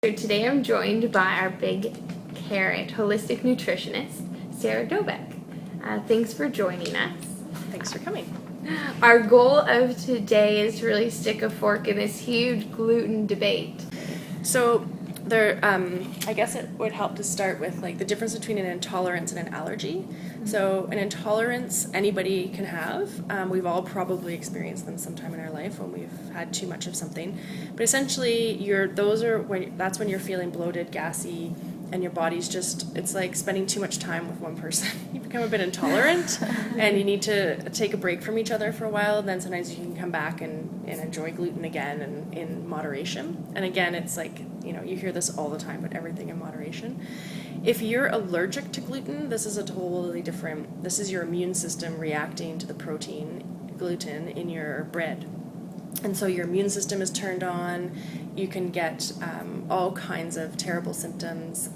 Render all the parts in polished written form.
So today I'm joined by our big carrot holistic nutritionist, Sarah Dobec. Thanks for joining us. Thanks for coming. Our goal of today is to really stick a fork in this huge gluten debate. So I guess it would help to start with like the difference between an intolerance and an allergy. Mm-hmm. So an intolerance anybody can have. We've all probably experienced them sometime in our life when we've had too much of something. But essentially, that's when you're feeling bloated, gassy, and your body's it's like spending too much time with one person. You become a bit intolerant and you need to take a break from each other for a while. Then sometimes you can come back and enjoy gluten again and in moderation. And again, it's like, you hear this all the time, but everything in moderation. If you're allergic to gluten, this is this is your immune system reacting to the protein, gluten, in your bread. And so your immune system is turned on. You can get all kinds of terrible symptoms.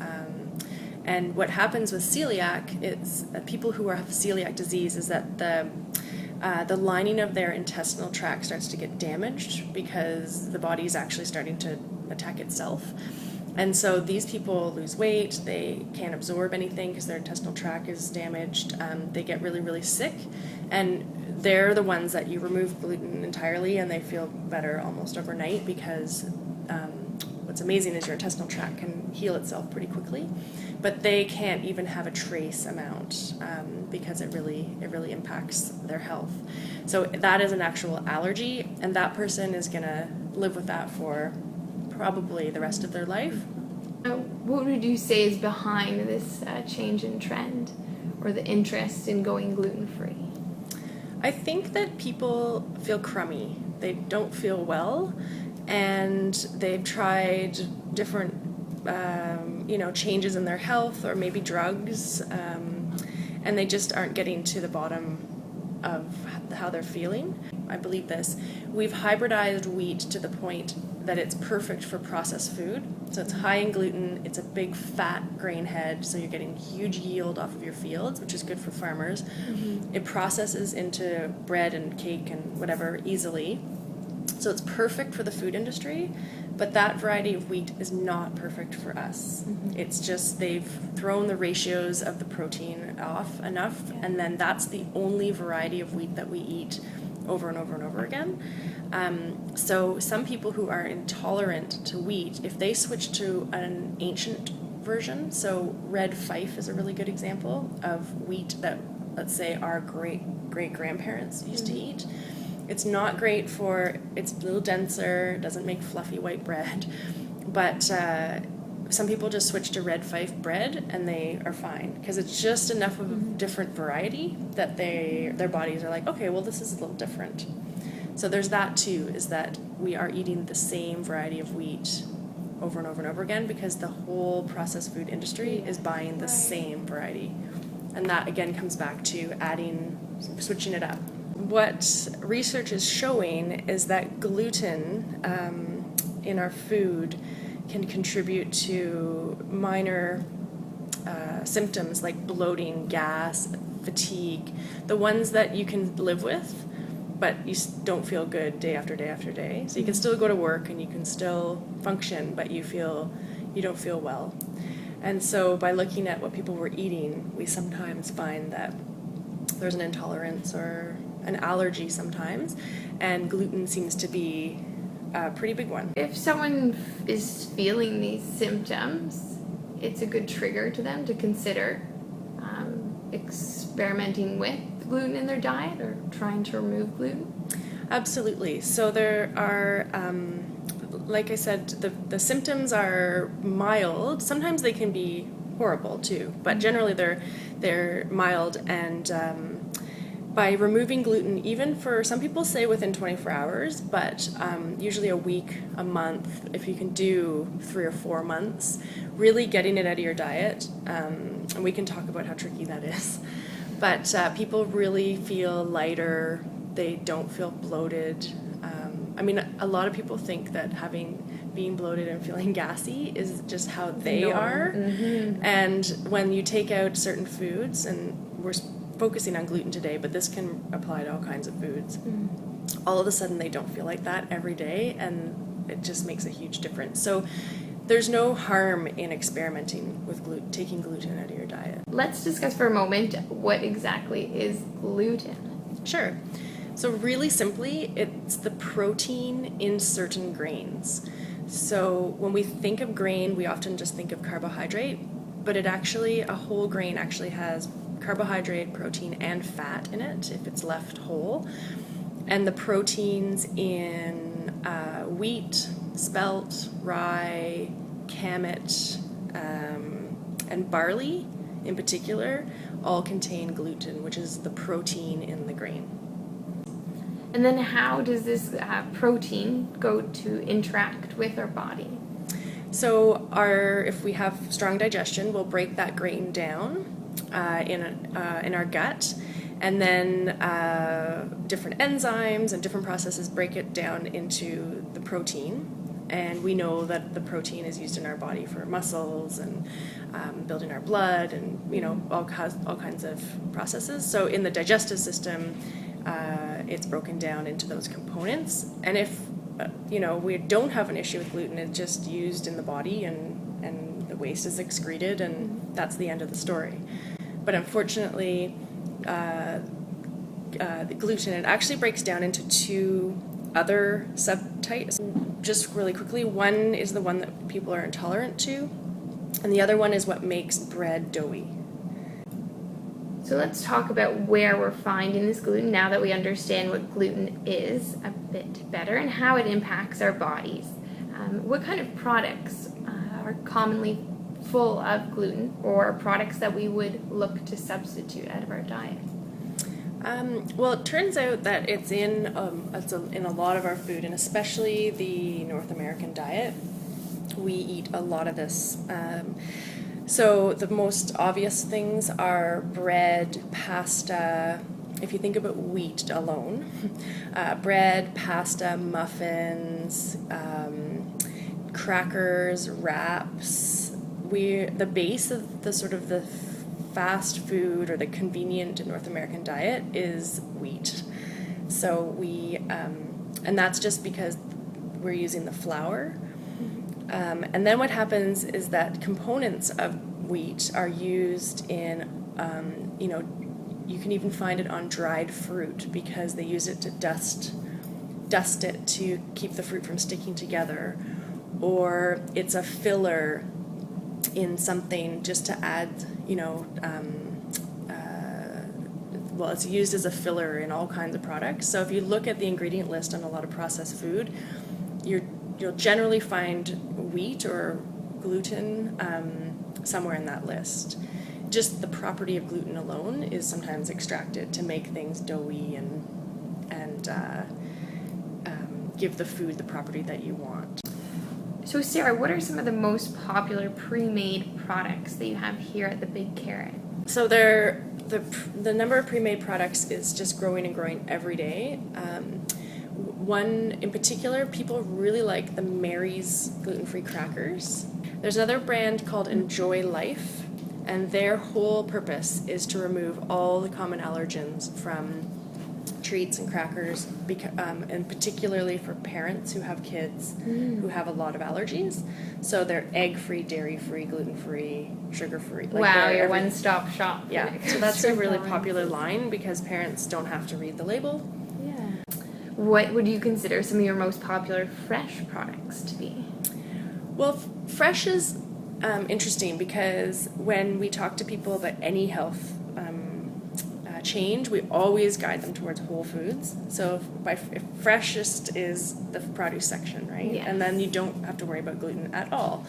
And what happens with celiac, it's people who have celiac disease, is that the lining of their intestinal tract starts to get damaged because the body is actually starting to attack itself. And so these people lose weight, they can't absorb anything because their intestinal tract is damaged, they get really, really sick, and they're the ones that you remove gluten entirely and they feel better almost overnight because what's amazing is your intestinal tract can heal itself pretty quickly, but they can't even have a trace amount because it really impacts their health. So that is an actual allergy, and that person is going to live with that for probably the rest of their life. What would you say is behind this change in trend or the interest in going gluten-free? I think that people feel crummy. They don't feel well, and they've tried different changes in their health or maybe drugs, and they just aren't getting to the bottom of how they're feeling. I believe this. We've hybridized wheat to the point that it's perfect for processed food. So it's high in gluten, it's a big fat grain head, so you're getting huge yield off of your fields, which is good for farmers. Mm-hmm. It processes into bread and cake and whatever easily. So it's perfect for the food industry, but that variety of wheat is not perfect for us. Mm-hmm. It's just they've thrown the ratios of the protein off enough, and then that's the only variety of wheat that we eat over and over and over again. So some people who are intolerant to wheat, if they switch to an ancient version, so red fife is a really good example of wheat that, let's say, our great-grandparents used to eat. It's not great it's a little denser, doesn't make fluffy white bread, but some people just switch to red fife bread and they are fine because it's just enough of a different variety that their bodies are like, okay, well, this is a little different. So there's that too, is that we are eating the same variety of wheat over and over and over again because the whole processed food industry is buying the same variety. And that again comes back to switching it up. What research is showing is that gluten in our food can contribute to minor symptoms like bloating, gas, fatigue, the ones that you can live with, but you don't feel good day after day after day. So you can still go to work and you can still function, but you don't feel well. And so by looking at what people were eating, we sometimes find that there's an intolerance or an allergy sometimes, and gluten seems to be a pretty big one. If someone is feeling these symptoms, it's a good trigger to them to consider experimenting with gluten in their diet or trying to remove gluten. Absolutely. So there are, like I said, the symptoms are mild. Sometimes they can be horrible too, but generally they're mild, and by removing gluten, even for some people say within 24 hours, but usually a week, a month, if you can do 3 or 4 months, really getting it out of your diet, and we can talk about how tricky that is, but people really feel lighter, they don't feel bloated. A lot of people think that being bloated and feeling gassy is just how they are, and when you take out certain foods, and we're focusing on gluten today, but this can apply to all kinds of foods. All of a sudden they don't feel like that every day, and it just makes a huge difference. So there's no harm in experimenting with taking gluten out of your diet. Let's discuss for a moment what exactly is gluten. Sure. So really simply, it's the protein in certain grains. So when we think of grain, we often just think of carbohydrate, but a whole grain actually has carbohydrate, protein, and fat in it if it's left whole. And the proteins in wheat, spelt, rye, kamut, and barley in particular all contain gluten, which is the protein in the grain. And then how does this protein go to interact with our body? So if we have strong digestion, we'll break that grain down in our gut, and then different enzymes and different processes break it down into the protein. And we know that the protein is used in our body for muscles and building our blood, and all kinds of processes. So in the digestive system, it's broken down into those components. And if we don't have an issue with gluten, it's just used in the body, and the waste is excreted, and that's the end of the story. But unfortunately, the gluten, it actually breaks down into two other subtypes. Just really quickly, one is the one that people are intolerant to, and the other one is what makes bread doughy. So let's talk about where we're finding this gluten now that we understand what gluten is a bit better and how it impacts our bodies. What kind of products are commonly full of gluten, or products that we would look to substitute out of our diet? Well, it turns out that it's in a lot of our food, and especially the North American diet. We eat a lot of this. So the most obvious things are bread, pasta. If you think about wheat alone, bread, pasta, muffins, crackers, wraps. The base of the sort of the fast food or the convenient North American diet is wheat. So and that's just because we're using the flour. And then what happens is that components of wheat are used in, you can even find it on dried fruit because they use it to dust it to keep the fruit from sticking together, or it's a filler in something just to add, it's used as a filler in all kinds of products. So if you look at the ingredient list on a lot of processed food, you'll generally find wheat or gluten somewhere in that list. Just the property of gluten alone is sometimes extracted to make things doughy and give the food the property that you want. So Sarah, what are some of the most popular pre-made products that you have here at the Big Carrot? So the number of pre-made products is just growing and growing every day. One in particular, people really like the Mary's gluten-free crackers. There's another brand called Enjoy Life, and their whole purpose is to remove all the common allergens from treats and crackers, and particularly for parents who have kids who have a lot of allergies. So they're egg-free, dairy-free, gluten-free, sugar-free. Wow, your one-stop shop. Yeah, so that's a really popular line because parents don't have to read the label. Yeah. What would you consider some of your most popular fresh products to be? Well, fresh is interesting because when we talk to people about any health change, we always guide them towards whole foods. So if freshest is the produce section, right? Yes. And then you don't have to worry about gluten at all.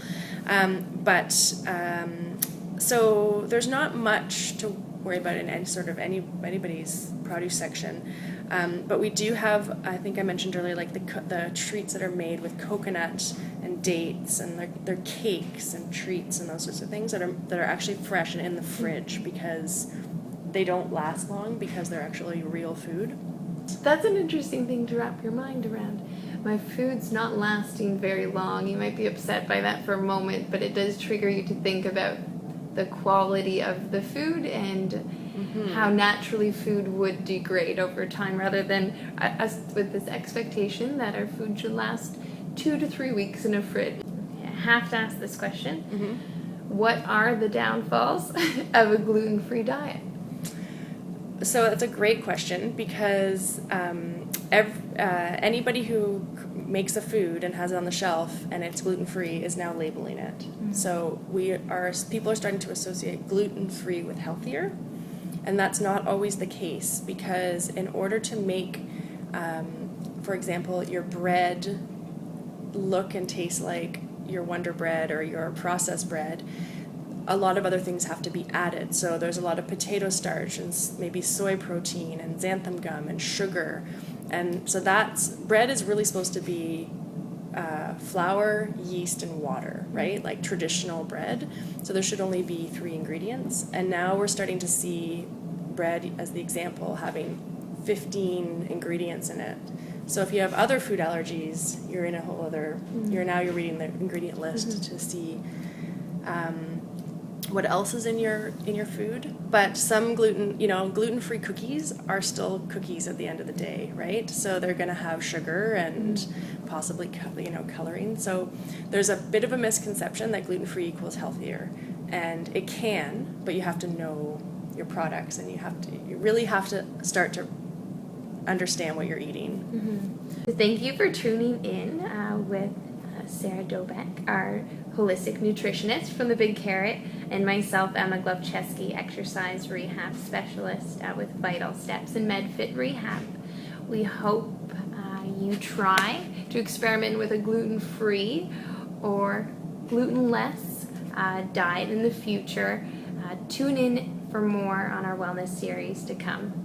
So there's not much to worry about in anybody's produce section. But we do have, I think I mentioned earlier, like the treats that are made with coconut and dates, and they're cakes and treats and those sorts of things that are actually fresh and in the fridge because they don't last long because they're actually real food. That's an interesting thing to wrap your mind around. My food's not lasting very long. You might be upset by that for a moment, but it does trigger you to think about the quality of the food and how naturally food would degrade over time, rather than us with this expectation that our food should last 2 to 3 weeks in a fridge. have to ask this question. Mm-hmm. What are the downfalls of a gluten-free diet? So that's a great question because anybody who makes a food and has it on the shelf and it's gluten-free is now labeling it. Mm-hmm. So people are starting to associate gluten-free with healthier, and that's not always the case because in order to make, for example, your bread look and taste like your Wonder Bread or your processed bread, a lot of other things have to be added. So there's a lot of potato starch and maybe soy protein and xanthan gum and sugar. And so bread is really supposed to be flour, yeast, and water, right? Like traditional bread. So there should only be 3 ingredients. And now we're starting to see bread, as the example, having 15 ingredients in it. So if you have other food allergies, you're in a whole other, you're reading the ingredient list to see what else is in your food. But some gluten-free cookies are still cookies at the end of the day, right? So they're going to have sugar and possibly coloring. So there's a bit of a misconception that gluten-free equals healthier, and it can, but you have to know your products, and you really have to start to understand what you're eating. So thank you for tuning in with Sarah Dobec, our holistic nutritionist from the Big Carrot, and myself, Emma Glovcheski, exercise rehab specialist with Vital Steps and MedFit Rehab. We hope you try to experiment with a gluten-free or gluten-less diet in the future. Tune in for more on our wellness series to come.